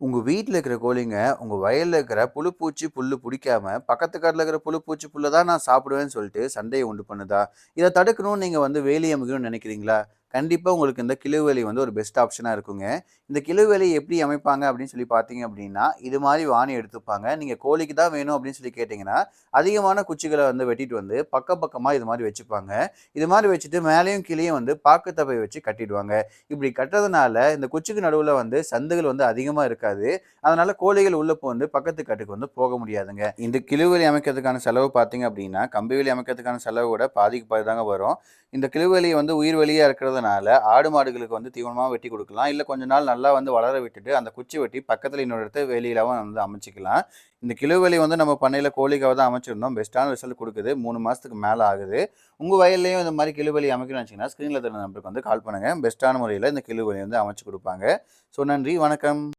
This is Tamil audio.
உங்க வீட்ல இருக்கிற கோழிங்க, உங்க வயல்ல இருக்கிற புழு, பூச்சி, புல்லு புடிக்காம, பக்கத்து காட்டுல இருக்கிற புழு, பூச்சி, புல்ல தான் நான் சாப்பிடுவேன்னு சொல்லிட்டு சண்டைய உண்டு பண்ணுதா? இத தடுக்கணும்னு நீங்க வந்து வேலி அமைக்கணும்னு நினைக்கிறீங்களா? கண்டிப்பா உங்களுக்கு இந்த கிளுவேலி வந்து ஒரு பெஸ்ட் ஆப்ஷனா இருக்குங்க. இந்த கிளுவேலி எப்படி அமைப்பாங்க அப்படின்னு சொல்லி பார்த்தீங்க அப்படின்னா, இது மாரி வாணி எடுத்துப்பாங்க. நீங்க கோழிக்கு தான் வேணும் அப்படின்னு சொல்லி கேட்டீங்கன்னா, அதிகமான குச்சிகள வந்து வெட்டிட்டு வந்து பக்கமா இது மாரி வச்சுப்பாங்க. இது மாரி வச்சுட்டு மேலேயும் கீழேயும் வந்து பாக்கு தப்பை வச்சு கட்டிடுவாங்க. இப்படி கட்டுறதுனால இந்த குச்சிக்கு நடுவுல வந்து சந்துகள் வந்து அதிகமா இருக்காது. அதனால கோழிகள் உள்ள வந்து பக்கத்து காட்டுக்கு வந்து போக முடியாதுங்க. இந்த கிளுவேலி அமைக்கிறதுக்கான செலவு பார்த்தீங்க அப்படின்னா, கம்பி வேலி அமைக்கிறதுக்கான செலவு விட பாதிக்கு பாதி தாங்க வரும். இந்த கிளுவேலி வந்து உயிர் வேலியா இருக்கிறதுனால, ஆடு மாடுகளுக்கு வந்து தீவனமா வெட்டி குடுக்கலாம். இல்ல கொஞ்ச நாள் நல்லா வந்து வளர விட்டுட்டு, அந்த குச்சி வெட்டி பக்கத்துல இன்னொரு இடத்த வேலியிலாவும் வந்து அமைச்சுக்கலாம். இந்த கிளுவேலி வந்து நம்ம பண்ணையில கோழிக்காக தான் அமைச்சிருந்தோம். பெஸ்ட்டான ரிசல்ட் குடுக்குது. 3 மாசத்துக்கு மேல ஆகுது. உங்க வயல்லயும் இந்த மாரி கிளுவேலி அமைக்கணும்னு நினைச்சீங்கன்னா, ஸ்கிரீன்ல தெரியிற நம்பருக்கு வந்து கால் பண்ணுங்க. பெஸ்ட்டான முறையில இந்த கிளுவேலி வந்து அமைச்சு குடுப்பாங்க. ஸோ நன்றி, வணக்கம்.